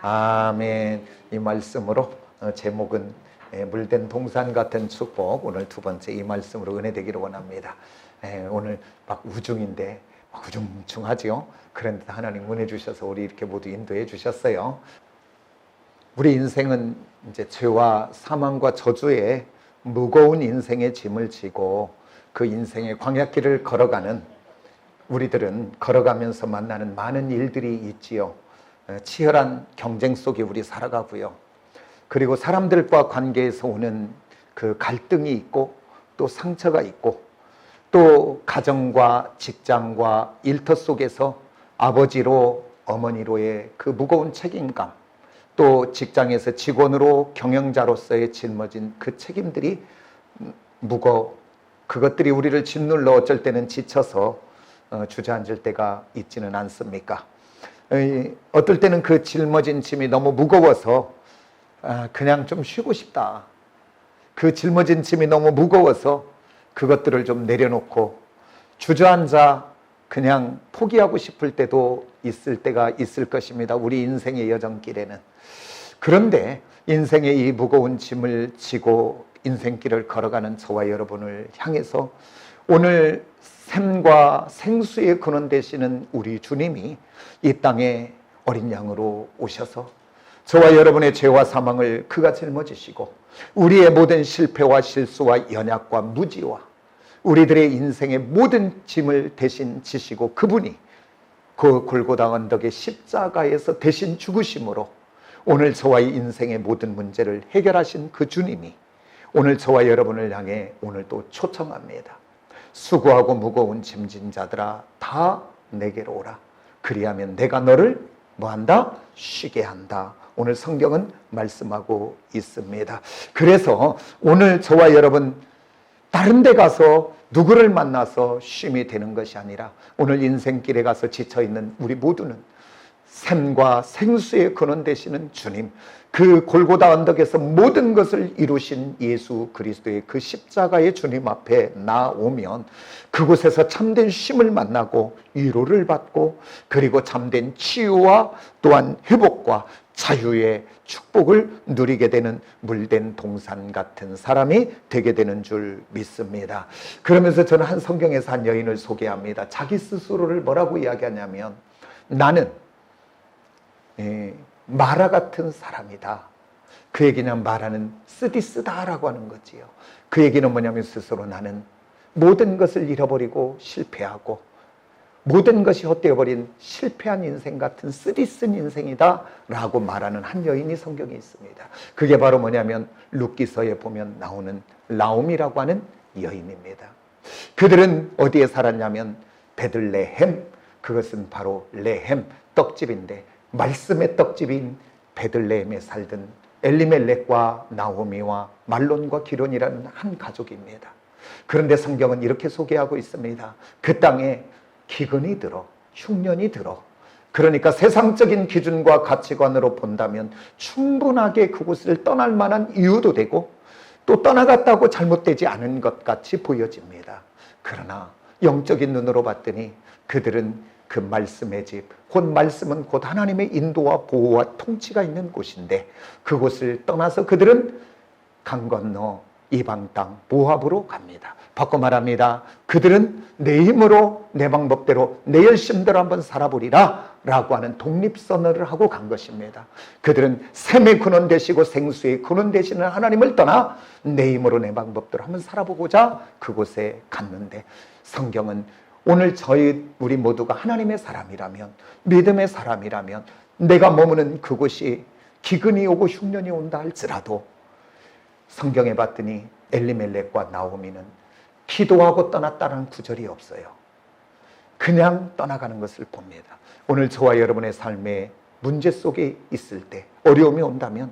아멘. 이 말씀으로 제목은 물된 동산 같은 축복, 오늘 두 번째 이 말씀으로 은혜 되기를 원합니다. 오늘 막 우중인데 우중충하지요. 그런데 하나님 은혜 주셔서 우리 이렇게 모두 인도해 주셨어요. 우리 인생은 이제 죄와 사망과 저주의 무거운 인생의 짐을 지고 그 인생의 광야길을 걸어가는, 우리들은 걸어가면서 만나는 많은 일들이 있지요. 치열한 경쟁 속에 우리 살아가고요. 그리고 사람들과 관계에서 오는 그 갈등이 있고, 또 상처가 있고, 또 가정과 직장과 일터 속에서 아버지로 어머니로의 그 무거운 책임감, 또 직장에서 직원으로 경영자로서의 짊어진 그 책임들이 무거워, 그것들이 우리를 짓눌러 어쩔 때는 지쳐서 주저앉을 때가 있지는 않습니까? 어떨 때는 그 짊어진 짐이 너무 무거워서 그냥 좀 쉬고 싶다. 그 짊어진 짐이 너무 무거워서 그것들을 좀 내려놓고 주저앉아 그냥 포기하고 싶을 때도 있을 때가 있을 것입니다. 우리 인생의 여정길에는. 그런데 인생의 이 무거운 짐을 지고 인생길을 걸어가는 저와 여러분을 향해서 오늘 샘과 생수의 근원 되시는 우리 주님이 이 땅에 어린 양으로 오셔서 저와 여러분의 죄와 사망을 그가 짊어지시고 우리의 모든 실패와 실수와 연약과 무지와 우리들의 인생의 모든 짐을 대신 지시고 그분이 그 골고다 언덕의 십자가에서 대신 죽으심으로 오늘 저와의 인생의 모든 문제를 해결하신 그 주님이 오늘 저와 여러분을 향해 오늘 또 초청합니다. 수고하고 무거운 짐진 자들아 다 내게로 오라. 그리하면 내가 너를 뭐한다? 쉬게 한다. 오늘 성경은 말씀하고 있습니다. 그래서 오늘 저와 여러분 다른 데 가서 누구를 만나서 쉼이 되는 것이 아니라 오늘 인생길에 가서 지쳐있는 우리 모두는 샘과 생수의 근원 되시는 주님, 그 골고다 언덕에서 모든 것을 이루신 예수 그리스도의 그 십자가의 주님 앞에 나오면 그곳에서 참된 쉼을 만나고 위로를 받고 그리고 참된 치유와 또한 회복과 자유의 축복을 누리게 되는 물된 동산 같은 사람이 되게 되는 줄 믿습니다. 그러면서 저는 한 성경에서 한 여인을 소개합니다. 자기 스스로를 뭐라고 이야기하냐면 나는 마라 같은 사람이다. 그 얘기는 마라는 쓰디쓰다라고 하는 거지요. 그 얘기는 뭐냐면 스스로 나는 모든 것을 잃어버리고 실패하고 모든 것이 헛되어버린 실패한 인생 같은 쓰디쓴 인생이다 라고 말하는 한 여인이 성경에 있습니다. 그게 바로 뭐냐면 룻기서에 보면 나오는 나옴이라고 하는 여인입니다. 그들은 어디에 살았냐면 베들레헴, 그것은 바로 레헴, 떡집인데 말씀의 떡집인 베들레헴에 살던 엘리멜렉과 나오미와 말론과 기론이라는 한 가족입니다. 그런데 성경은 이렇게 소개하고 있습니다. 그 땅에 기근이 들어, 흉년이 들어, 그러니까 세상적인 기준과 가치관으로 본다면 충분하게 그곳을 떠날 만한 이유도 되고 또 떠나갔다고 잘못되지 않은 것 같이 보여집니다. 그러나 영적인 눈으로 봤더니 그들은 그 말씀의 집, 곧 말씀은 곧 하나님의 인도와 보호와 통치가 있는 곳인데 그곳을 떠나서 그들은 강 건너 이방 땅 모압으로 갑니다. 바꿔 말합니다. 그들은 내 힘으로 내 방법대로 내 열심대로 한번 살아보리라 라고 하는 독립선언을 하고 간 것입니다. 그들은 샘의 근원 되시고 생수의 근원 되시는 하나님을 떠나 내 힘으로 내 방법대로 한번 살아보고자 그곳에 갔는데 성경은 오늘 우리 모두가 하나님의 사람이라면, 믿음의 사람이라면 내가 머무는 그곳이 기근이 오고 흉년이 온다 할지라도 성경에 봤더니 엘리멜렉과 나오미는 기도하고 떠났다는 구절이 없어요. 그냥 떠나가는 것을 봅니다. 오늘 저와 여러분의 삶에 문제 속에 있을 때, 어려움이 온다면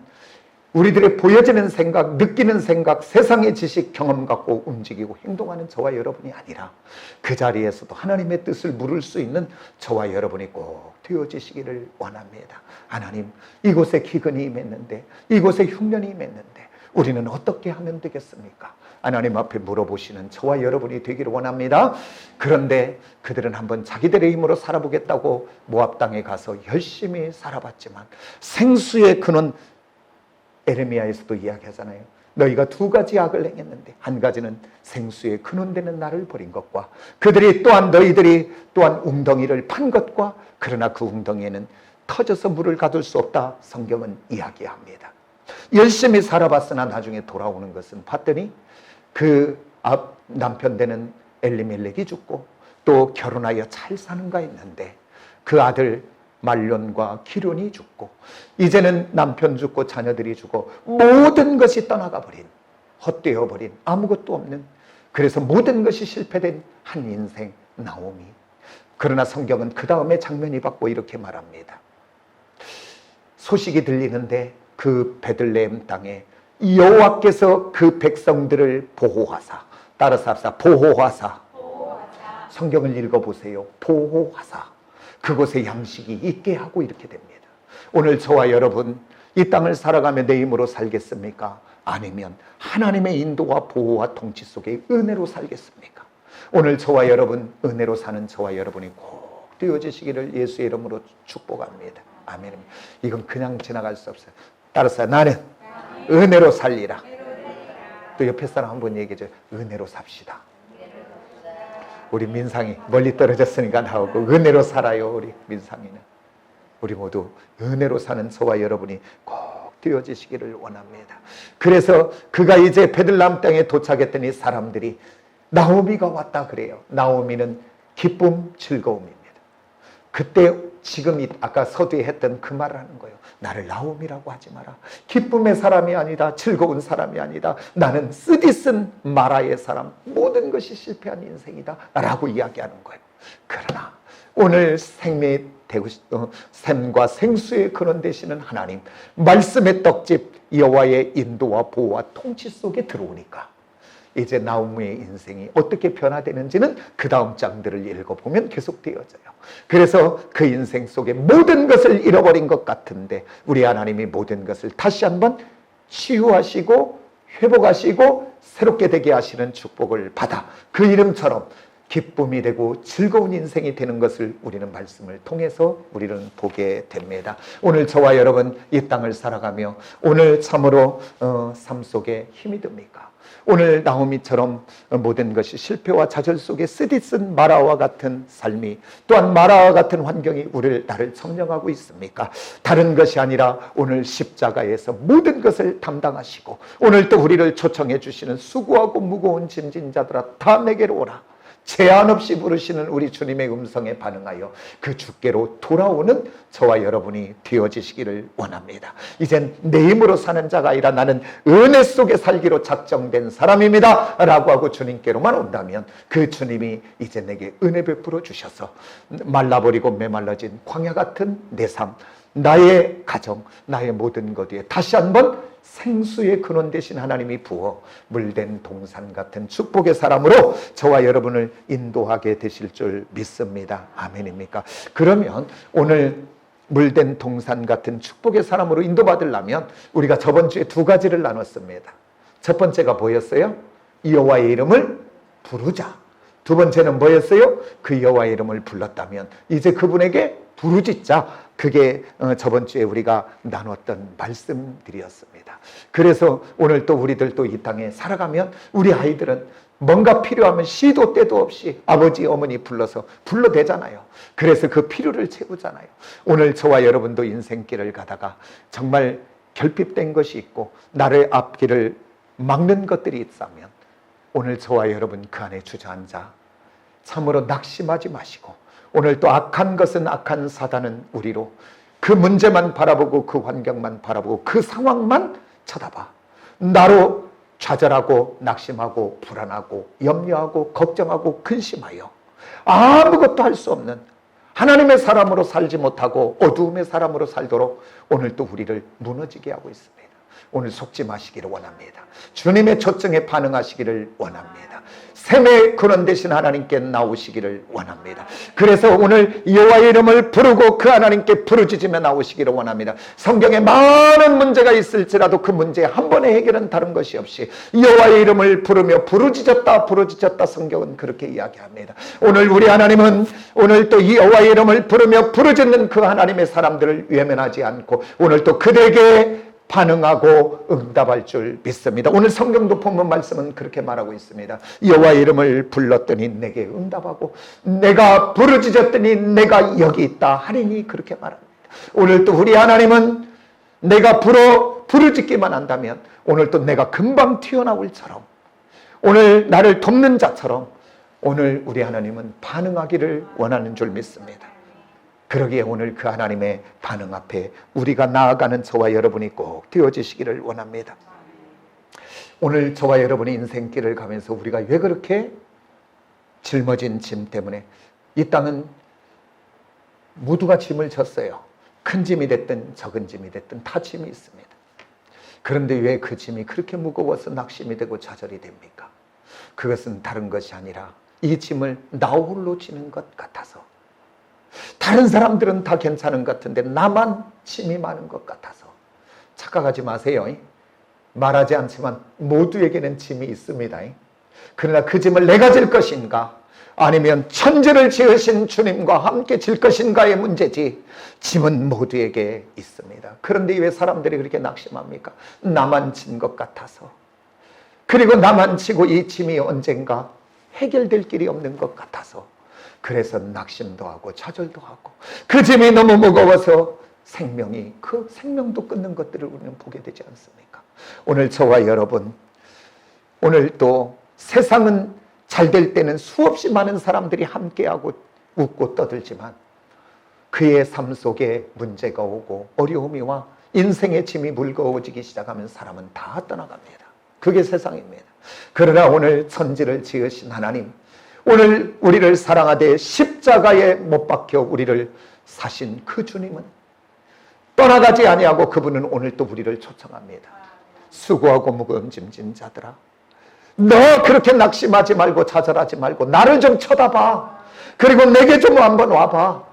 우리들의 보여지는 생각, 느끼는 생각, 세상의 지식, 경험 갖고 움직이고 행동하는 저와 여러분이 아니라 그 자리에서도 하나님의 뜻을 물을 수 있는 저와 여러분이 꼭 되어지시기를 원합니다. 하나님, 이곳에 기근이 임했는데, 이곳에 흉년이 임했는데 우리는 어떻게 하면 되겠습니까? 하나님 앞에 물어보시는 저와 여러분이 되기를 원합니다. 그런데 그들은 한번 자기들의 힘으로 살아보겠다고 모압 땅에 가서 열심히 살아봤지만 생수의 근원, 에레미야에서도 이야기하잖아요. 너희가 두 가지 악을 행했는데 한 가지는 생수의 근원되는 나를 버린 것과 그들이 또한 너희들이 또한 웅덩이를 판 것과 그러나 그 웅덩이에는 터져서 물을 가둘 수 없다. 성경은 이야기합니다. 열심히 살아봤으나 나중에 돌아오는 것은 봤더니 그 남편 되는 엘리멜렉이 죽고 또 결혼하여 잘 사는가 했는데 그 아들 말론과 기론이 죽고 이제는 남편 죽고 자녀들이 죽고 모든 것이 떠나가 버린, 헛되어 버린, 아무것도 없는, 그래서 모든 것이 실패된 한 인생 나오미. 그러나 성경은 그 다음에 장면이 바뀌고 이렇게 말합니다. 소식이 들리는데 그 베들레헴 땅에 여호와께서 그 백성들을 보호하사, 따라서 합시다. 보호하사. 성경을 읽어보세요. 보호하사. 그곳에 양식이 있게 하고 이렇게 됩니다. 오늘 저와 여러분 이 땅을 살아가며 내 힘으로 살겠습니까? 아니면 하나님의 인도와 보호와 통치 속에 은혜로 살겠습니까? 오늘 저와 여러분, 은혜로 사는 저와 여러분이 꼭 되어지시기를 예수의 이름으로 축복합니다. 아멘. 이건 그냥 지나갈 수 없어요. 따라서 나는 은혜로 살리라. 또 옆에 사람 한번 얘기해줘요. 은혜로 삽시다. 우리 민상이 멀리 떨어졌으니까 나오고 은혜로 살아요. 우리 민상이는. 우리 모두 은혜로 사는 저와 여러분이 꼭 되어지시기를 원합니다. 그래서 그가 이제 베들레헴 땅에 도착했더니 사람들이 나오미가 왔다 그래요. 나오미는 기쁨, 즐거움입니다. 그때 지금 아까 서두에 했던 그 말을 하는 거예요. 나를 나오미라고 하지 마라. 기쁨의 사람이 아니다. 즐거운 사람이 아니다. 나는 쓰디쓴 마라의 사람, 모든 것이 실패한 인생이다 라고 이야기하는 거예요. 그러나 오늘 샘과 생수의 근원 되시는 하나님, 말씀의 떡집 여호와의 인도와 보호와 통치 속에 들어오니까 이제 나오미의 인생이 어떻게 변화되는지는 그 다음 장들을 읽어보면 계속 되어져요. 그래서 그 인생 속에 모든 것을 잃어버린 것 같은데 우리 하나님이 모든 것을 다시 한번 치유하시고 회복하시고 새롭게 되게 하시는 축복을 받아 그 이름처럼 기쁨이 되고 즐거운 인생이 되는 것을 우리는 말씀을 통해서 우리는 보게 됩니다. 오늘 저와 여러분 이 땅을 살아가며 오늘 참으로 삶 속에 힘이 듭니까? 오늘 나오미처럼 모든 것이 실패와 좌절 속에 쓰디쓴 마라와 같은 삶이, 또한 마라와 같은 환경이 나를 점령하고 있습니까? 다른 것이 아니라 오늘 십자가에서 모든 것을 담당하시고 오늘 또 우리를 초청해 주시는 수고하고 무거운 짐진 자들아 다 내게로 오라. 제한 없이 부르시는 우리 주님의 음성에 반응하여 그 주께로 돌아오는 저와 여러분이 되어지시기를 원합니다. 이젠 내 힘으로 사는 자가 아니라 나는 은혜 속에 살기로 작정된 사람입니다 라고 하고 주님께로만 온다면 그 주님이 이제 내게 은혜 베풀어 주셔서 말라버리고 메말라진 광야 같은 내 삶, 나의 가정, 나의 모든 것 위에 다시 한번 생수의 근원 되신 하나님이 부어 물된 동산 같은 축복의 사람으로 저와 여러분을 인도하게 되실 줄 믿습니다. 아멘입니까? 그러면 오늘 물된 동산 같은 축복의 사람으로 인도받으려면 우리가 저번 주에 두 가지를 나눴습니다. 첫 번째가 뭐였어요? 여호와의 이름을 부르자. 두 번째는 뭐였어요? 그 여호와의 이름을 불렀다면 이제 그분에게 부르짖자. 그게 저번 주에 우리가 나눴던 말씀들이었습니다. 그래서 오늘 또 우리들 또 이 땅에 살아가면 우리 아이들은 뭔가 필요하면 시도 때도 없이 아버지 어머니 불러대잖아요. 그래서 그 필요를 채우잖아요. 오늘 저와 여러분도 인생길을 가다가 정말 결핍된 것이 있고 나를 앞길을 막는 것들이 있다면 오늘 저와 여러분 그 안에 주저앉아 참으로 낙심하지 마시고 오늘 또 악한 것은 악한 사단은 우리로 그 문제만 바라보고 그 환경만 바라보고 그 상황만 쳐다봐 나로 좌절하고 낙심하고 불안하고 염려하고 걱정하고 근심하여 아무것도 할 수 없는 하나님의 사람으로 살지 못하고 어두움의 사람으로 살도록 오늘 또 우리를 무너지게 하고 있습니다. 오늘 속지 마시기를 원합니다. 주님의 초청에 반응하시기를 원합니다. 샘의 근원 되신 하나님께 나오시기를 원합니다. 그래서 오늘 여호와의 이름을 부르고 그 하나님께 부르짖으며 나오시기를 원합니다. 성경에 많은 문제가 있을지라도 그 문제 한 번의 해결은 다른 것이 없이 여호와의 이름을 부르며 부르짖었다 성경은 그렇게 이야기합니다. 오늘 우리 하나님은 오늘 또 이 여호와의 이름을 부르며 부르짖는 그 하나님의 사람들을 외면하지 않고 오늘 또 그들에게 반응하고 응답할 줄 믿습니다. 오늘 성경도 본문 말씀은 그렇게 말하고 있습니다. 여호와의 이름을 불렀더니 내게 응답하고 내가 부르짖었더니 내가 여기 있다 하리니 그렇게 말합니다. 오늘 또 우리 하나님은 내가 부르짖기만 한다면 오늘 또 내가 금방 튀어나올 처럼 오늘 나를 돕는 자처럼 오늘 우리 하나님은 반응하기를 원하는 줄 믿습니다. 그러기에 오늘 그 하나님의 반응 앞에 우리가 나아가는 저와 여러분이 꼭 되어지시기를 원합니다. 오늘 저와 여러분의 인생길을 가면서 우리가 왜 그렇게 짊어진 짐 때문에 이 땅은 모두가 짐을 졌어요. 큰 짐이 됐든 적은 짐이 됐든 다 짐이 있습니다. 그런데 왜 그 짐이 그렇게 무거워서 낙심이 되고 좌절이 됩니까? 그것은 다른 것이 아니라 이 짐을 나 홀로 지는 것 같아서 다른 사람들은 다 괜찮은 것 같은데 나만 짐이 많은 것 같아서 착각하지 마세요. 말하지 않지만 모두에게는 짐이 있습니다. 그러나 그 짐을 내가 질 것인가 아니면 천지를 지으신 주님과 함께 질 것인가의 문제지 짐은 모두에게 있습니다. 그런데 왜 사람들이 그렇게 낙심합니까? 나만 진 것 같아서 그리고 나만 지고 이 짐이 언젠가 해결될 길이 없는 것 같아서 그래서 낙심도 하고 좌절도 하고 그 짐이 너무 무거워서 그 생명도 끊는 것들을 우리는 보게 되지 않습니까? 오늘 저와 여러분 오늘 또 세상은 잘 될 때는 수없이 많은 사람들이 함께하고 웃고 떠들지만 그의 삶 속에 문제가 오고 어려움이 와 인생의 짐이 무거워지기 시작하면 사람은 다 떠나갑니다. 그게 세상입니다. 그러나 오늘 천지를 지으신 하나님 오늘 우리를 사랑하되 십자가에 못 박혀 우리를 사신 그 주님은 떠나가지 아니하고 그분은 오늘 또 우리를 초청합니다. 수고하고 무거운 짐진 자들아 너 그렇게 낙심하지 말고 좌절하지 말고 나를 좀 쳐다봐. 그리고 내게 좀 한번 와봐.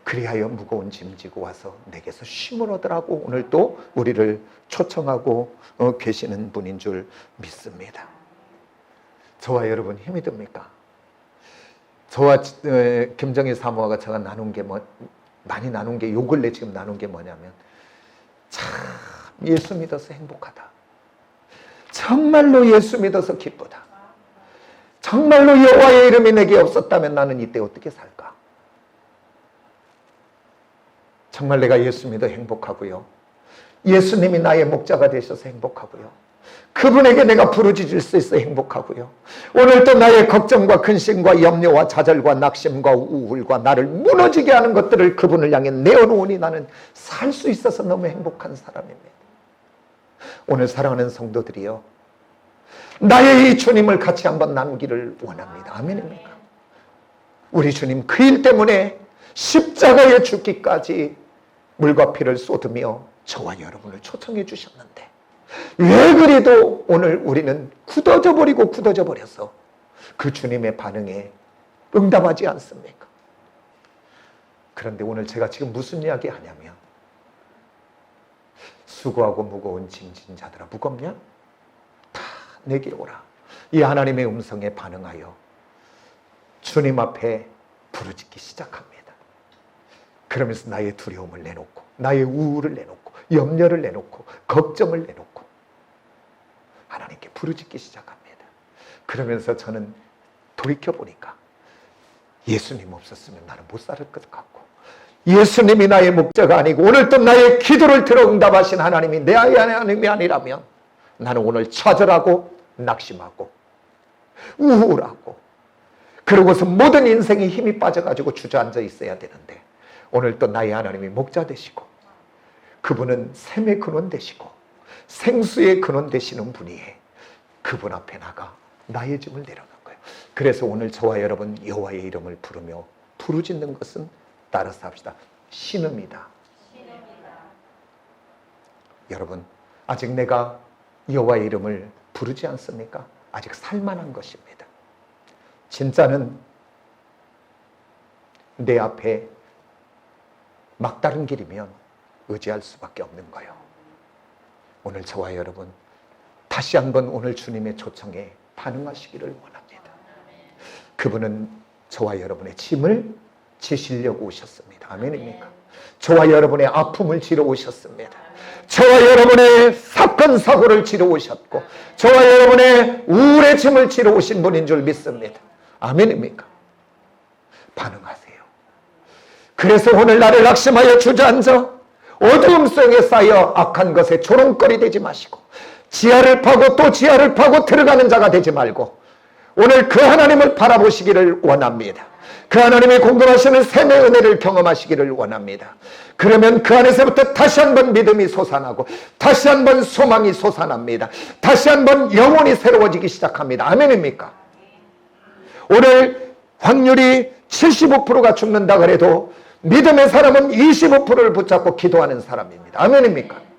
그리하여 무거운 짐 지고 와서 내게서 쉼을 얻으라고 오늘 또 우리를 초청하고 계시는 분인 줄 믿습니다. 저와 여러분 힘이 듭니까? 저와 김정희 사모가 제가 많이 나눈 게 요 근래 지금 나눈 게 뭐냐면 참 예수 믿어서 행복하다. 정말로 예수 믿어서 기쁘다. 정말로 여호와의 이름이 내게 없었다면 나는 이때 어떻게 살까? 정말 내가 예수 믿어 행복하고요. 예수님이 나의 목자가 되셔서 행복하고요. 그분에게 내가 부르짖을 수 있어 행복하고요. 오늘 또 나의 걱정과 근심과 염려와 좌절과 낙심과 우울과 나를 무너지게 하는 것들을 그분을 향해 내어놓으니 나는 살 수 있어서 너무 행복한 사람입니다. 오늘 사랑하는 성도들이요, 나의 이 주님을 같이 한번 나누기를 원합니다. 아멘입니까? 우리 주님 그 일 때문에 십자가에 죽기까지 물과 피를 쏟으며 저와 여러분을 초청해 주셨는데 왜 그래도 오늘 우리는 굳어져 버려서 그 주님의 반응에 응답하지 않습니까? 그런데 오늘 제가 지금 무슨 이야기 하냐면 수고하고 무거운 짐진 자들아 무겁냐? 다 내게 오라. 이 하나님의 음성에 반응하여 주님 앞에 부르짖기 시작합니다. 그러면서 나의 두려움을 내놓고 나의 우울을 내놓고 염려를 내놓고 걱정을 내놓고 하나님께 부르짖기 시작합니다. 그러면서 저는 돌이켜보니까 예수님 없었으면 나는 못 살 것 같고 예수님이 나의 목자가 아니고 오늘 또 나의 기도를 들어 응답하신 하나님이 내 하나님이 아니라면 나는 오늘 좌절하고 낙심하고 우울하고 그러고서 모든 인생에 힘이 빠져가지고 주저앉아 있어야 되는데 오늘 또 나의 하나님이 목자 되시고 그분은 샘의 근원 되시고 생수의 근원 되시는 분이에 그분 앞에 나가 나의 짐을 내려놓은 거예요. 그래서 오늘 저와 여러분 여호와의 이름을 부르며 부르짖는 것은 따라서 합시다. 신음이다. 여러분 아직 내가 여호와의 이름을 부르지 않습니까? 아직 살만한 것입니다. 진짜는 내 앞에 막다른 길이면 의지할 수밖에 없는 거예요. 오늘 저와 여러분 다시 한번 오늘 주님의 초청에 반응하시기를 원합니다. 그분은 저와 여러분의 짐을 지시려고 오셨습니다. 아멘입니까? 저와 여러분의 아픔을 지러 오셨습니다. 저와 여러분의 사건 사고를 지러 오셨고 저와 여러분의 우울의 짐을 지러 오신 분인 줄 믿습니다. 아멘입니까? 반응하세요. 그래서 오늘 나를 낙심하여 주저앉아 어두움 속에 쌓여 악한 것에 조롱거리 되지 마시고 지하를 파고 또 지하를 파고 들어가는 자가 되지 말고 오늘 그 하나님을 바라보시기를 원합니다. 그 하나님의 공급하시는 샘의 은혜를 경험하시기를 원합니다. 그러면 그 안에서부터 다시 한번 믿음이 솟아나고 다시 한번 소망이 솟아납니다. 다시 한번 영혼이 새로워지기 시작합니다. 아멘입니까? 오늘 확률이 75%가 죽는다 그래도 믿음의 사람은 25%를 붙잡고 기도하는 사람입니다. 아멘입니까?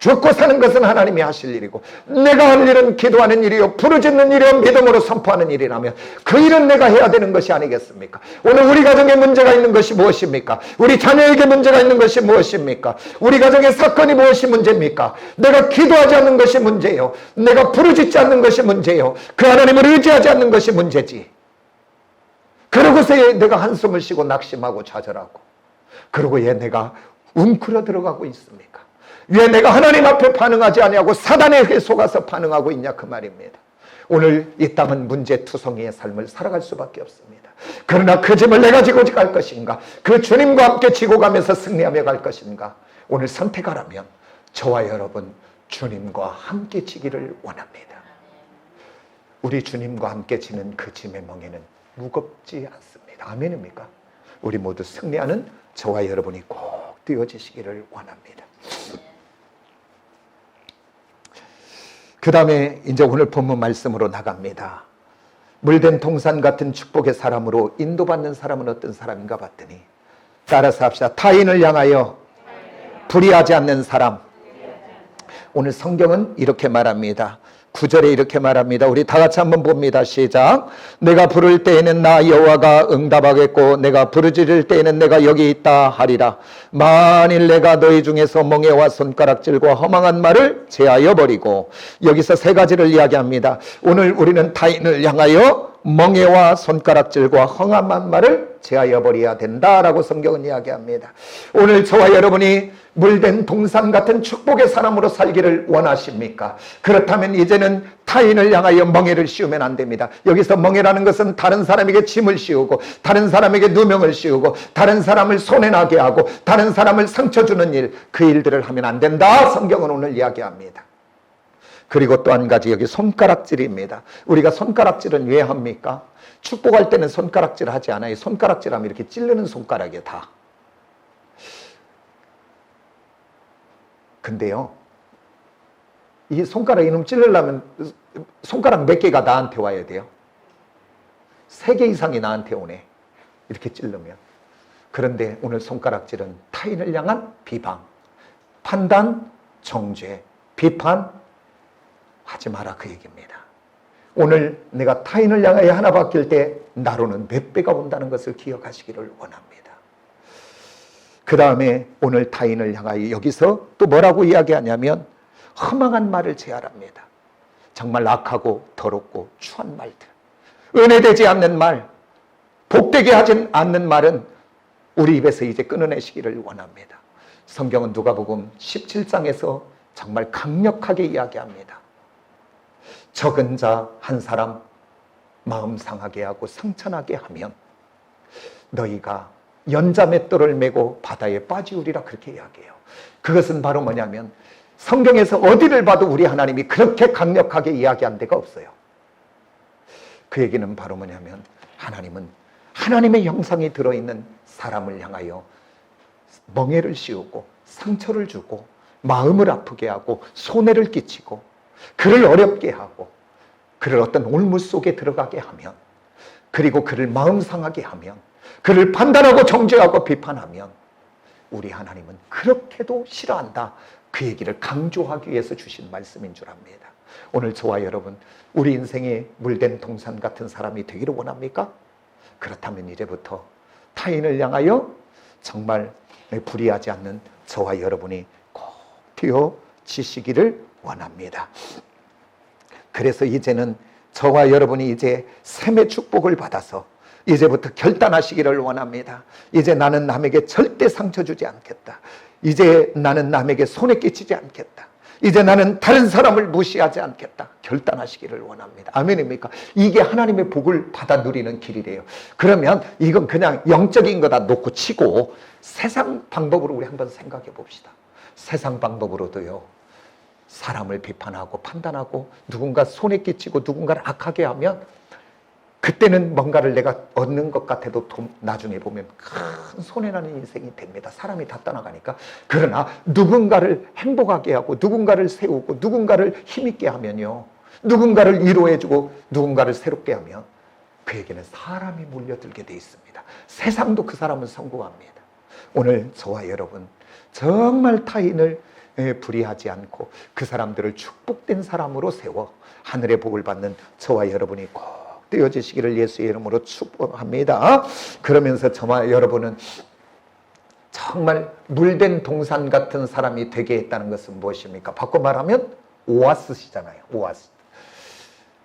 죽고 사는 것은 하나님이 하실 일이고 내가 할 일은 기도하는 일이요 부르짖는 일이요 믿음으로 선포하는 일이라면 그 일은 내가 해야 되는 것이 아니겠습니까? 오늘 우리 가정에 문제가 있는 것이 무엇입니까? 우리 자녀에게 문제가 있는 것이 무엇입니까? 우리 가정의 사건이 무엇이 문제입니까? 내가 기도하지 않는 것이 문제예요. 내가 부르짖지 않는 것이 문제예요. 그 하나님을 의지하지 않는 것이 문제지. 그러고서 내가 한숨을 쉬고 낙심하고 좌절하고 그러고 왜 내가 웅크러 들어가고 있습니까? 왜 내가 하나님 앞에 반응하지 않냐고 사단에게 속아서 반응하고 있냐 그 말입니다. 오늘 이 땅은 문제투성이의 삶을 살아갈 수밖에 없습니다. 그러나 그 짐을 내가 지고 갈 것인가? 그 주님과 함께 지고 가면서 승리하며 갈 것인가? 오늘 선택하라면 저와 여러분 주님과 함께 지기를 원합니다. 우리 주님과 함께 지는 그 짐의 멍에는 무겁지 않습니다. 아멘입니까? 우리 모두 승리하는 저와 여러분이 꼭 되어지시기를 원합니다. 그 다음에 이제 오늘 본문 말씀으로 나갑니다. 물된 동산 같은 축복의 사람으로 인도받는 사람은 어떤 사람인가 봤더니 따라서 합시다. 타인을 향하여 불의하지 않는 사람. 오늘 성경은 이렇게 말합니다. 9절에 이렇게 말합니다. 우리 다 같이 한번 봅니다. 시작. 내가 부를 때에는 나 여호와가 응답하겠고 내가 부르짖을 때에는 내가 여기 있다 하리라. 만일 내가 너희 중에서 멍에와 손가락질과 허망한 말을 제하여 버리고, 여기서 세 가지를 이야기합니다. 오늘 우리는 타인을 향하여 멍에와 손가락질과 험한 말을 제하여 버려야 된다라고 성경은 이야기합니다. 오늘 저와 여러분이 물된 동산 같은 축복의 사람으로 살기를 원하십니까? 그렇다면 이제는 타인을 향하여 멍에를 씌우면 안 됩니다. 여기서 멍에라는 것은 다른 사람에게 짐을 씌우고 다른 사람에게 누명을 씌우고 다른 사람을 손해나게 하고 다른 사람을 상처 주는 일, 그 일들을 하면 안 된다 성경은 오늘 이야기합니다. 그리고 또 한 가지 여기 손가락질입니다. 우리가 손가락질은 왜 합니까? 축복할 때는 손가락질 하지 않아요. 손가락질 하면 이렇게 찌르는 손가락이에요, 다. 근데요, 이 손가락 이놈 찌르려면 손가락 몇 개가 나한테 와야 돼요? 3개 이상이 나한테 오네. 이렇게 찌르면. 그런데 오늘 손가락질은 타인을 향한 비방, 판단, 정죄, 비판, 하지 마라 그 얘기입니다. 오늘 내가 타인을 향하여 하나 바뀔 때 나로는 몇 배가 온다는 것을 기억하시기를 원합니다. 그 다음에 오늘 타인을 향하여 여기서 또 뭐라고 이야기하냐면 허망한 말을 제하랍니다. 정말 악하고 더럽고 추한 말들, 은혜되지 않는 말, 복되게 하지 않는 말은 우리 입에서 이제 끊어내시기를 원합니다. 성경은 누가복음 17장에서 정말 강력하게 이야기합니다. 적은 자 한 사람 마음 상하게 하고 상처나게 하면 너희가 연자맷돌을 메고 바다에 빠지우리라 그렇게 이야기해요. 그것은 바로 뭐냐면 성경에서 어디를 봐도 우리 하나님이 그렇게 강력하게 이야기한 데가 없어요. 그 얘기는 바로 뭐냐면 하나님은 하나님의 형상이 들어있는 사람을 향하여 멍에를 씌우고 상처를 주고 마음을 아프게 하고 손해를 끼치고 그를 어렵게 하고 그를 어떤 올무 속에 들어가게 하면, 그리고 그를 마음 상하게 하면, 그를 판단하고 정죄하고 비판하면 우리 하나님은 그렇게도 싫어한다. 그 얘기를 강조하기 위해서 주신 말씀인 줄 압니다. 오늘 저와 여러분, 우리 인생에 물된 동산 같은 사람이 되기를 원합니까? 그렇다면 이제부터 타인을 향하여 정말 불의하지 않는 저와 여러분이 꼭 되어지시기를 원합니다. 그래서 이제는 저와 여러분이 이제 샘의 축복을 받아서 이제부터 결단하시기를 원합니다. 이제 나는 남에게 절대 상처 주지 않겠다. 이제 나는 남에게 손에 끼치지 않겠다. 이제 나는 다른 사람을 무시하지 않겠다. 결단하시기를 원합니다. 아멘입니까? 이게 하나님의 복을 받아 누리는 길이래요. 그러면 이건 그냥 영적인 거다 놓고 치고 세상 방법으로 우리 한번 생각해 봅시다. 세상 방법으로도요, 사람을 비판하고 판단하고 누군가 손에 끼치고 누군가를 악하게 하면 그때는 뭔가를 내가 얻는 것 같아도 나중에 보면 큰 손해나는 인생이 됩니다. 사람이 다 떠나가니까. 그러나 누군가를 행복하게 하고 누군가를 세우고 누군가를 힘있게 하면요, 누군가를 위로해주고 누군가를 새롭게 하면 그에게는 사람이 몰려들게 돼 있습니다. 세상도 그 사람은 성공합니다. 오늘 저와 여러분 정말 타인을 불의하지 않고 그 사람들을 축복된 사람으로 세워 하늘의 복을 받는 저와 여러분이 꼭 되어지시기를 예수의 이름으로 축복합니다. 그러면서 저와 여러분은 정말 물된 동산 같은 사람이 되게 했다는 것은 무엇입니까? 바꿔 말하면 오아시스잖아요. 오아시스.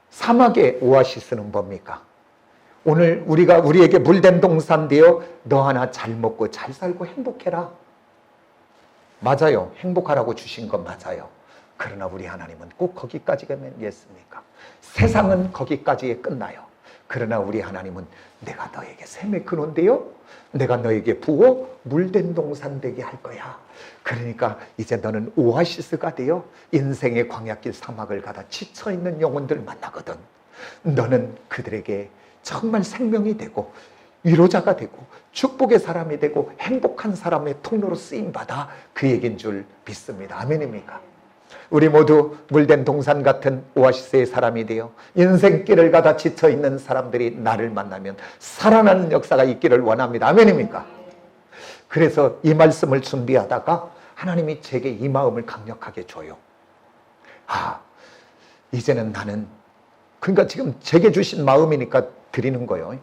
사막의 오아시스는 뭡니까? 오늘 우리에게 물된 동산 되어 너 하나 잘 먹고 잘 살고 행복해라. 맞아요. 행복하라고 주신 건 맞아요. 그러나 우리 하나님은 꼭 거기까지겠습니까? 세상은 거기까지에 끝나요. 그러나 우리 하나님은 내가 너에게 샘의 근원되어 내가 너에게 부어 물된 동산 되게 할 거야. 그러니까 이제 너는 오아시스가 되어 인생의 광야길 사막을 가다 지쳐있는 영혼들 만나거든. 너는 그들에게 정말 생명이 되고 위로자가 되고 축복의 사람이 되고 행복한 사람의 통로로 쓰임받아 그 얘기인 줄 믿습니다. 아멘입니까? 우리 모두 물된 동산 같은 오아시스의 사람이 되어 인생길을 가다 지쳐있는 사람들이 나를 만나면 살아나는 역사가 있기를 원합니다. 아멘입니까? 그래서 이 말씀을 준비하다가 하나님이 제게 이 마음을 강력하게 줘요. 이제는 나는, 그러니까 지금 제게 주신 마음이니까 드리는 거예요.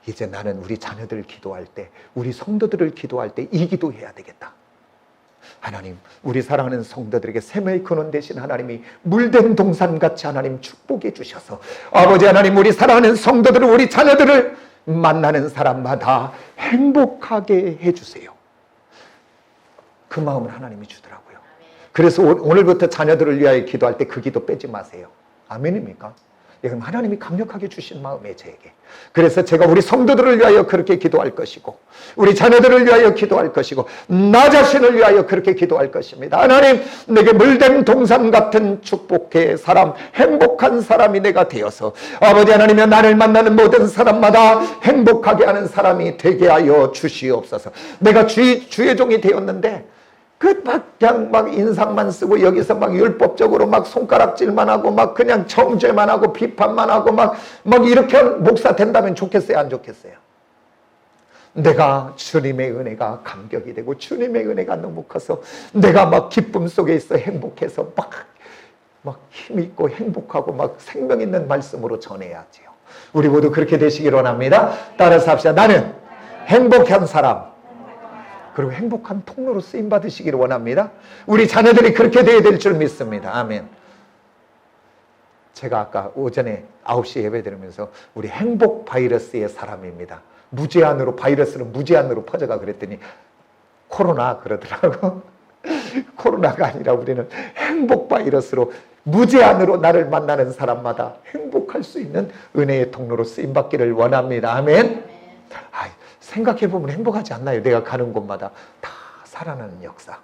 이제 나는 우리 자녀들을 기도할 때, 우리 성도들을 기도할 때 이 기도해야 되겠다. 하나님, 우리 사랑하는 성도들에게 샘의 근원 되신 하나님이 물된 동산같이 하나님 축복해 주셔서 아버지 하나님, 우리 사랑하는 성도들을, 우리 자녀들을 만나는 사람마다 행복하게 해주세요. 그 마음을 하나님이 주더라고요. 그래서 오늘부터 자녀들을 위하여 기도할 때 그 기도 빼지 마세요. 아멘입니까? 이건 하나님이 강력하게 주신 마음이에요, 저에게. 그래서 제가 우리 성도들을 위하여 그렇게 기도할 것이고 우리 자녀들을 위하여 기도할 것이고 나 자신을 위하여 그렇게 기도할 것입니다. 하나님, 내게 물된 동산 같은 축복의 사람, 행복한 사람이 내가 되어서 아버지 하나님이 나를 만나는 모든 사람마다 행복하게 하는 사람이 되게 하여 주시옵소서. 내가 주의 종이 되었는데 그냥 막 인상만 쓰고 여기서 막 율법적으로 막 손가락질만 하고 막 그냥 정죄만 하고 비판만 하고 막 이렇게 목사 된다면 좋겠어요, 안 좋겠어요? 내가 주님의 은혜가 감격이 되고 주님의 은혜가 너무 커서 내가 막 기쁨 속에 있어 행복해서 막 힘있고 행복하고 막 생명 있는 말씀으로 전해야지요. 우리 모두 그렇게 되시길 원합니다. 따라서 합시다. 나는 행복한 사람, 그리고 행복한 통로로 쓰임받으시기를 원합니다. 우리 자녀들이 그렇게 되어야 될 줄 믿습니다. 아멘. 제가 아까 오전에 9시 예배 드리면서 우리 행복 바이러스의 사람입니다. 무제한으로, 바이러스는 무제한으로 퍼져가 그랬더니 코로나 그러더라고. 코로나가 아니라 우리는 행복 바이러스로 무제한으로 나를 만나는 사람마다 행복할 수 있는 은혜의 통로로 쓰임받기를 원합니다. 아멘. 생각해보면 행복하지 않나요? 내가 가는 곳마다 다 살아나는 역사.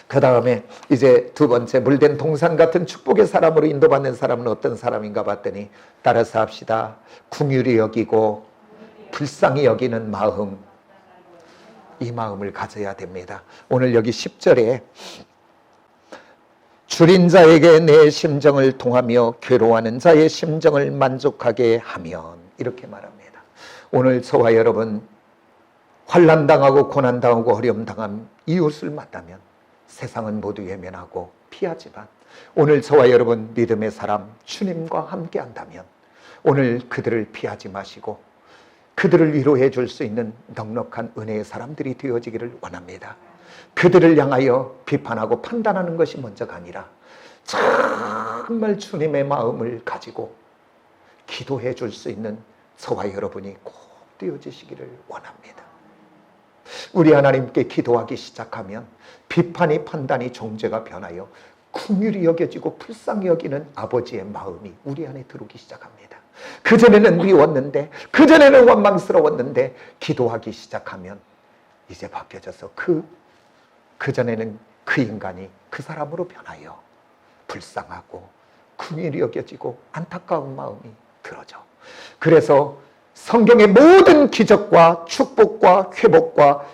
그 다음에 이제 두 번째, 물된 동산 같은 축복의 사람으로 인도받는 사람은 어떤 사람인가 봤더니 따라서 합시다. 긍휼히 여기고 불쌍히 여기는 마음, 이 마음을 가져야 됩니다. 오늘 여기 10절에 줄인 자에게 내 심정을 통하며 괴로워하는 자의 심정을 만족하게 하면, 이렇게 말합니다. 오늘 저와 여러분 환난당하고 고난당하고 어려움당한 이웃을 만나면 세상은 모두 외면하고 피하지만 오늘 저와 여러분 믿음의 사람 주님과 함께 한다면 오늘 그들을 피하지 마시고 그들을 위로해 줄 수 있는 넉넉한 은혜의 사람들이 되어지기를 원합니다. 그들을 향하여 비판하고 판단하는 것이 먼저가 아니라 정말 주님의 마음을 가지고 기도해 줄 수 있는 저와 여러분이 꼭 되어지시기를 원합니다. 우리 하나님께 기도하기 시작하면 비판이 판단이 정죄가 변하여 긍휼히 여겨지고 불쌍히 여기는 아버지의 마음이 우리 안에 들어오기 시작합니다. 그전에는 미웠는데, 그전에는 원망스러웠는데 기도하기 시작하면 이제 바뀌어져서 그전에는 그 인간이 그 사람으로 변하여 불쌍하고 긍휼히 여겨지고 안타까운 마음이 들어져. 그래서 성경의 모든 기적과 축복과 회복과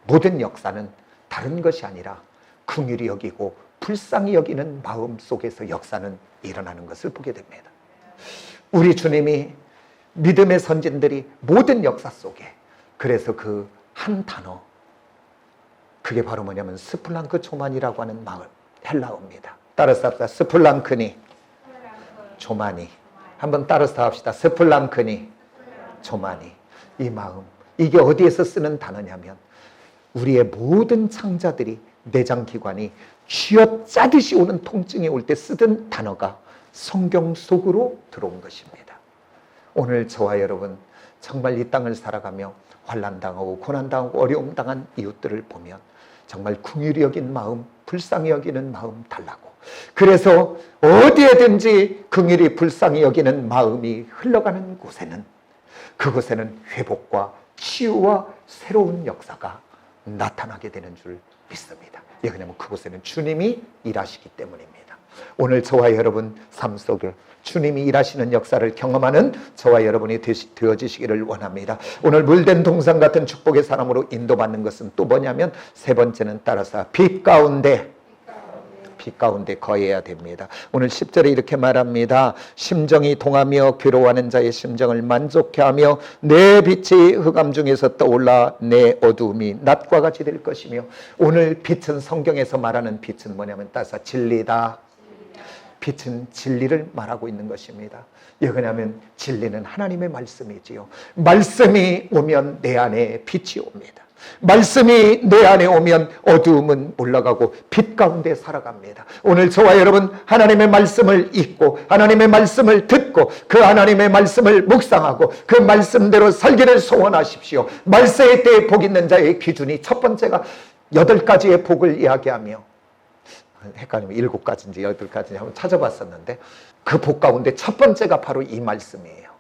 모든 역사는 다른 것이 아니라 긍휼히 여기고 불쌍히 여기는 마음 속에서 역사는 일어나는 것을 보게 됩니다. 우리 주님이 믿음의 선진들이 모든 역사 속에, 그래서 그 한 단어, 그게 바로 뭐냐면 스플랑크 조만이라고 하는 마을, 헬라어입니다. 따라서 합시다. 스플랑크니 조만이. 한번 따라서 합시다. 스플랑크니 조만이. 이 마음, 이게 어디에서 쓰는 단어냐면 우리의 모든 창자들이 내장기관이 쥐어짜듯이 오는 통증이 올 때 쓰던 단어가 성경 속으로 들어온 것입니다. 오늘 저와 여러분 정말 이 땅을 살아가며 환난당하고 고난당하고 어려움당한 이웃들을 보면 정말 긍휼히 여긴 마음, 불쌍히 여기는 마음 달라고, 그래서 어디에든지 긍휼히 불쌍히 여기는 마음이 흘러가는 곳에는, 그곳에는 회복과 치유와 새로운 역사가 나타나게 되는 줄 믿습니다. 왜냐하면 그곳에는 주님이 일하시기 때문입니다. 오늘 저와 여러분 삶 속에 주님이 일하시는 역사를 경험하는 저와 여러분이 되어지시기를 원합니다. 오늘 물된 동산 같은 축복의 사람으로 인도받는 것은 또 뭐냐면 세 번째는 따라서 빛 가운데 거해야 됩니다. 오늘 10절에 이렇게 말합니다. 심정이 동하며 괴로워하는 자의 심정을 만족해 하며 내 빛이 흑암 중에서 떠올라 내 어두움이 낮과 같이 될 것이며, 오늘 빛은 성경에서 말하는 빛은 뭐냐면 따라서 진리다. 빛은 진리를 말하고 있는 것입니다. 왜냐하면 진리는 하나님의 말씀이지요. 말씀이 오면 내 안에 빛이 옵니다. 말씀이 내 안에 오면 어두움은 올라가고 빛 가운데 살아갑니다. 오늘 저와 여러분 하나님의 말씀을 읽고 하나님의 말씀을 듣고 그 하나님의 말씀을 묵상하고 그 말씀대로 살기를 소원하십시오. 말세의 때에 복 있는 자의 기준이 첫 번째가 8가지의 복을 이야기하며, 헷갈리면 7가지인지 8가지인지 한번 찾아봤었는데 그 복 가운데 첫 번째가 바로 이 말씀이에요.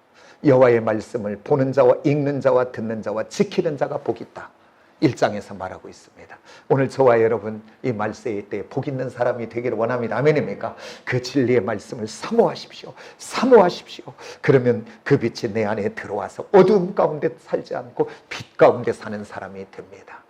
여호와의 말씀을 보는 자와 읽는 자와 듣는 자와 지키는 자가 복이 있다. 1장에서 말하고 있습니다. 오늘 저와 여러분 이 말세의 때에 복 있는 사람이 되기를 원합니다. 아멘입니까? 그 진리의 말씀을 사모하십시오. 사모하십시오. 그러면 그 빛이 내 안에 들어와서 어두움 가운데 살지 않고 빛 가운데 사는 사람이 됩니다.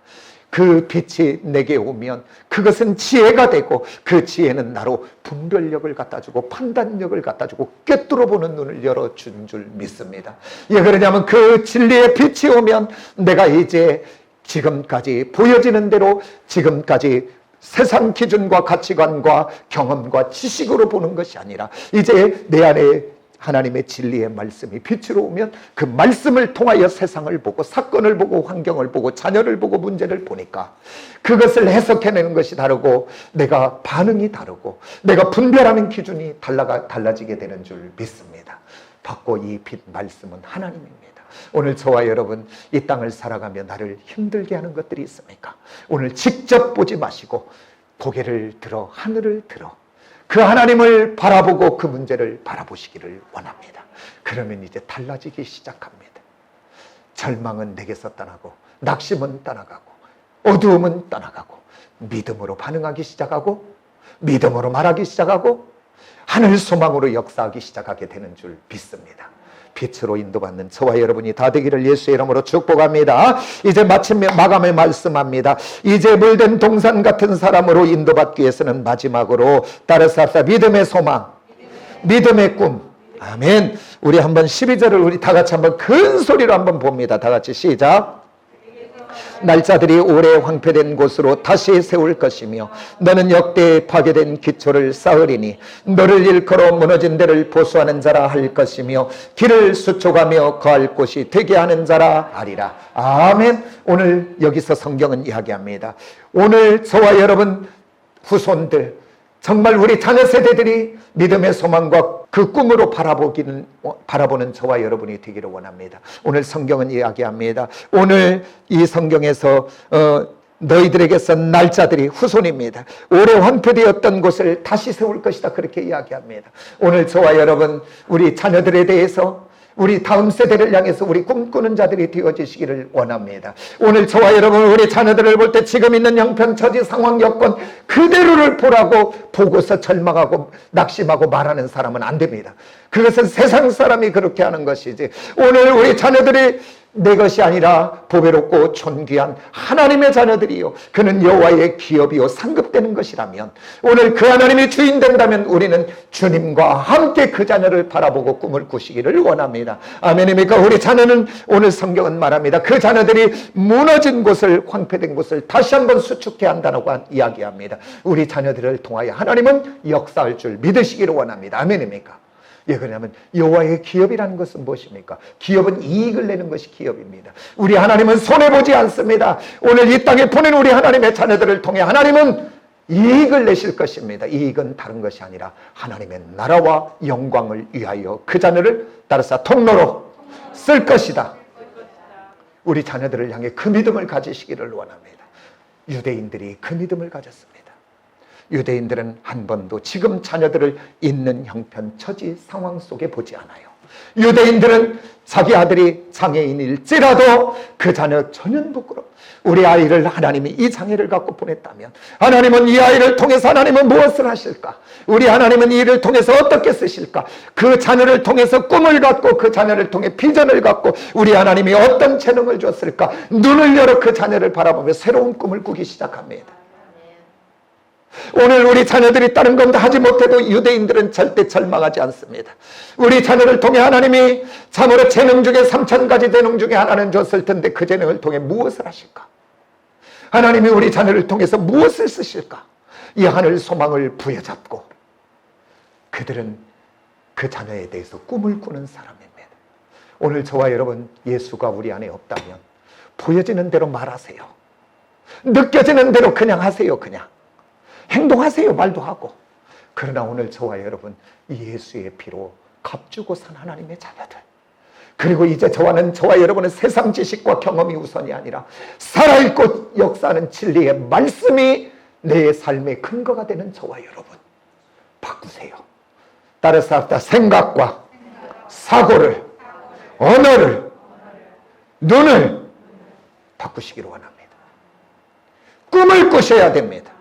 그 빛이 내게 오면 그것은 지혜가 되고 그 지혜는 나로 분별력을 갖다주고 판단력을 갖다주고 꿰뚫어보는 눈을 열어준 줄 믿습니다. 왜 그러냐면 그 진리의 빛이 오면 내가 이제 지금까지 보여지는 대로 지금까지 세상 기준과 가치관과 경험과 지식으로 보는 것이 아니라 이제 내 안에 하나님의 진리의 말씀이 빛으로 오면 그 말씀을 통하여 세상을 보고 사건을 보고 환경을 보고 자녀를 보고 문제를 보니까 그것을 해석해내는 것이 다르고 내가 반응이 다르고 내가 분별하는 기준이 달라지게 되는 줄 믿습니다. 받고 이 빛 말씀은 하나님입니다. 오늘 저와 여러분 이 땅을 살아가며 나를 힘들게 하는 것들이 있습니까? 오늘 직접 보지 마시고 고개를 들어 하늘을 들어 그 하나님을 바라보고 그 문제를 바라보시기를 원합니다. 그러면 이제 달라지기 시작합니다. 절망은 내게서 떠나고 낙심은 떠나가고 어두움은 떠나가고 믿음으로 반응하기 시작하고 믿음으로 말하기 시작하고 하늘 소망으로 역사하기 시작하게 되는 줄 믿습니다. 빛으로 인도받는 저와 여러분이 다 되기를 예수의 이름으로 축복합니다. 이제 마침 마감에 말씀합니다. 이제 물된 동산 같은 사람으로 인도받기 위해서는 마지막으로 따라서 합시다. 믿음의 소망, 믿음의 꿈. 아멘. 우리 한번 12절을 우리 다 같이 한번 큰 소리로 한번 봅니다. 다 같이 시작. 날짜들이 오래 황폐된 곳으로 다시 세울 것이며 너는 역대 파괴된 기초를 쌓으리니 너를 일컬어 무너진 데를 보수하는 자라 할 것이며 길을 수촉하며 거할 곳이 되게 하는 자라 하리라. 아멘. 오늘 여기서 성경은 이야기합니다. 오늘 저와 여러분 후손들, 정말 우리 자녀 세대들이 믿음의 소망과 그 꿈으로 바라보는 저와 여러분이 되기를 원합니다. 오늘 성경은 이야기합니다. 오늘 이 성경에서 너희들에게서 날짜들이 후손입니다. 오래 황폐되었던 곳을 다시 세울 것이다. 그렇게 이야기합니다. 오늘 저와 여러분, 우리 자녀들에 대해서 우리 다음 세대를 향해서 우리 꿈꾸는 자들이 되어지시기를 원합니다. 오늘 저와 여러분, 우리 자녀들을 볼 때 지금 있는 형편, 처지, 상황, 여건 그대로를 보라고 보고서 절망하고 낙심하고 말하는 사람은 안 됩니다. 그것은 세상 사람이 그렇게 하는 것이지, 오늘 우리 자녀들이 내 것이 아니라 보배롭고 존귀한 하나님의 자녀들이요, 그는 여호와의 기업이요 상급되는 것이라면, 오늘 그 하나님이 주인 된다면 우리는 주님과 함께 그 자녀를 바라보고 꿈을 꾸시기를 원합니다. 아멘입니까? 우리 자녀는, 오늘 성경은 말합니다, 그 자녀들이 무너진 곳을, 황폐된 곳을 다시 한번 수축해야 한다고 이야기합니다. 우리 자녀들을 통하여 하나님은 역사할 줄 믿으시기를 원합니다. 아멘입니까? 예, 그러냐면 여호와의 기업이라는 것은 무엇입니까? 기업은 이익을 내는 것이 기업입니다. 우리 하나님은 손해보지 않습니다. 오늘 이 땅에 보낸 우리 하나님의 자녀들을 통해 하나님은 이익을 내실 것입니다. 이익은 다른 것이 아니라 하나님의 나라와 영광을 위하여 그 자녀를 따라서 통로로 쓸 것이다. 우리 자녀들을 향해 그 믿음을 가지시기를 원합니다. 유대인들이 그 믿음을 가졌습니다. 유대인들은 한 번도 지금 자녀들을 있는 형편, 처지, 상황 속에 보지 않아요. 유대인들은 자기 아들이 장애인일지라도 그 자녀 전혀 부끄러워. 우리 아이를 하나님이 이 장애를 갖고 보냈다면 하나님은 이 아이를 통해서 하나님은 무엇을 하실까? 우리 하나님은 이 일을 통해서 어떻게 쓰실까? 그 자녀를 통해서 꿈을 갖고, 그 자녀를 통해 비전을 갖고 우리 하나님이 어떤 재능을 줬을까? 눈을 열어 그 자녀를 바라보며 새로운 꿈을 꾸기 시작합니다. 오늘 우리 자녀들이 다른 건 다 하지 못해도 유대인들은 절대 절망하지 않습니다. 우리 자녀를 통해 하나님이 참으로 재능 중에 3,000가지 재능 중에 하나는 줬을 텐데 그 재능을 통해 무엇을 하실까? 하나님이 우리 자녀를 통해서 무엇을 쓰실까? 이 하늘 소망을 부여잡고 그들은 그 자녀에 대해서 꿈을 꾸는 사람입니다. 오늘 저와 여러분, 예수가 우리 안에 없다면 보여지는 대로 말하세요. 느껴지는 대로 그냥 하세요. 그냥 행동하세요. 말도 하고. 그러나 오늘 저와 여러분, 예수의 피로 값주고 산 하나님의 자녀들, 그리고 이제 저와 여러분은 세상 지식과 경험이 우선이 아니라 살아있고 역사하는 진리의 말씀이 내 삶의 근거가 되는 저와 여러분, 바꾸세요. 따라서 합시다. 생각과 사고를, 언어를, 눈을 바꾸시기를 원합니다. 꿈을 꾸셔야 됩니다.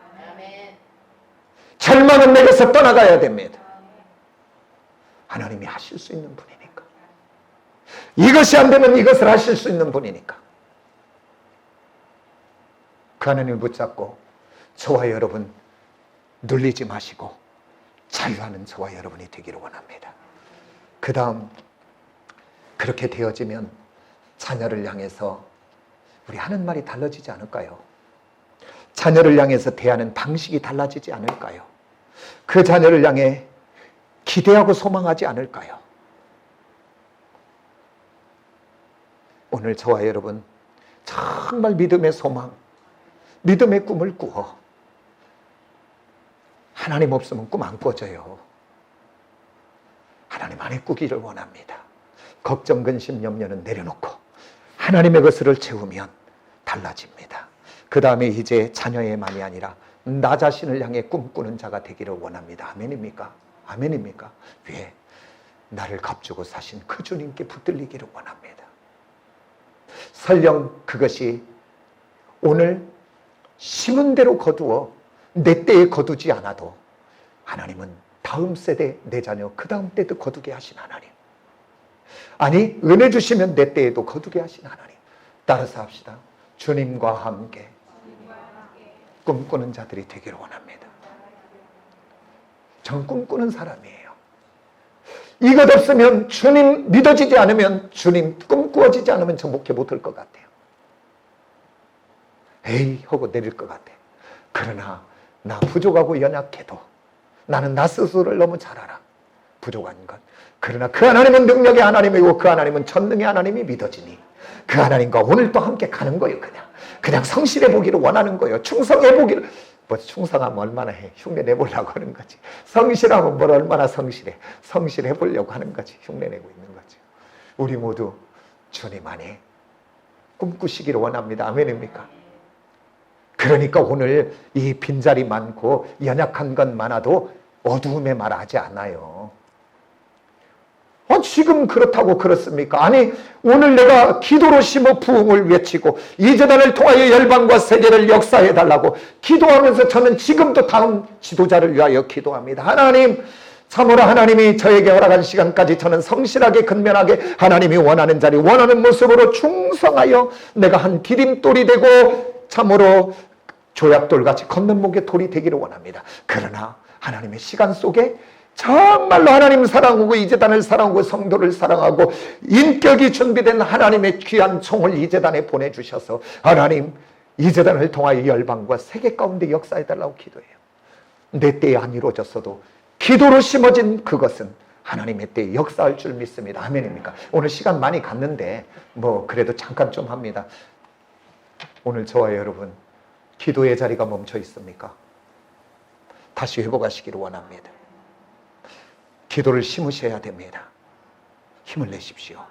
절망은 내게서 떠나가야 됩니다. 하나님이 하실 수 있는 분이니까. 이것이 안 되면 이것을 하실 수 있는 분이니까. 그 하나님을 붙잡고 저와 여러분 눌리지 마시고 자유하는 저와 여러분이 되기를 원합니다. 그 다음, 그렇게 되어지면 자녀를 향해서 우리 하는 말이 달라지지 않을까요? 자녀를 향해서 대하는 방식이 달라지지 않을까요? 그 자녀를 향해 기대하고 소망하지 않을까요? 오늘 저와 여러분 정말 믿음의 소망, 믿음의 꿈을 꾸어. 하나님 없으면 꿈 안 꿔져요. 하나님 안에 꾸기를 원합니다. 걱정, 근심, 염려는 내려놓고 하나님의 것을 채우면 달라집니다. 그 다음에 이제 자녀의만이 아니라 나 자신을 향해 꿈꾸는 자가 되기를 원합니다. 아멘입니까? 아멘입니까? 왜? 나를 값주고 사신 그 주님께 붙들리기를 원합니다. 설령 그것이 오늘 심은 대로 거두어 내 때에 거두지 않아도 하나님은 다음 세대, 내 자녀, 그 다음 때도 거두게 하신 하나님. 아니, 은혜 주시면 내 때에도 거두게 하신 하나님. 따라서 합시다. 주님과 함께 꿈꾸는 자들이 되기를 원합니다. 저는 꿈꾸는 사람이에요. 이것 없으면, 주님 믿어지지 않으면, 주님 꿈꾸어지지 않으면 저 목회 못할 것 같아요. 에이 하고 내릴 것 같아. 그러나 나 부족하고 연약해도 나는 나 스스로를 너무 잘 알아. 부족한 것. 그러나 그 하나님은 능력의 하나님이고 그 하나님은 전능의 하나님이 믿어지니 그 하나님과 오늘 또 함께 가는 거예요. 그냥 성실해 보기를 원하는 거예요. 충성해 보기를. 뭐 충성하면 얼마나 해. 흉내 내보려고 하는 거지. 성실하면 뭘 얼마나 성실해. 성실해 보려고 하는 거지. 흉내 내고 있는 거지. 우리 모두 주님 안에 꿈꾸시기를 원합니다. 아멘입니까? 그러니까 오늘 이 빈자리 많고 연약한 것 많아도 어두움에 말하지 않아요. 지금 그렇다고 그렇습니까? 아니 오늘 내가 기도로 심어 부흥을 외치고 이 재단을 통하여 열방과 세계를 역사해달라고 기도하면서 저는 지금도 다음 지도자를 위하여 기도합니다. 하나님, 참으로 하나님이 저에게 허락한 시간까지 저는 성실하게 근면하게 하나님이 원하는 자리 원하는 모습으로 충성하여 내가 한 디딤돌이 되고 참으로 조약돌같이 걷는 목의 돌이 되기를 원합니다. 그러나 하나님의 시간 속에 정말로 하나님 사랑하고 이 재단을 사랑하고 성도를 사랑하고 인격이 준비된 하나님의 귀한 총을 이 재단에 보내주셔서 하나님 이 재단을 통하여 열방과 세계 가운데 역사해달라고 기도해요. 내 때에 안 이루어졌어도 기도로 심어진 그것은 하나님의 때에 역사할 줄 믿습니다. 아멘입니까? 오늘 시간 많이 갔는데 뭐 그래도 잠깐 좀 합니다. 오늘 저와 여러분 기도의 자리가 멈춰 있습니까? 다시 회복하시기를 원합니다. 기도를 심으셔야 됩니다. 힘을 내십시오.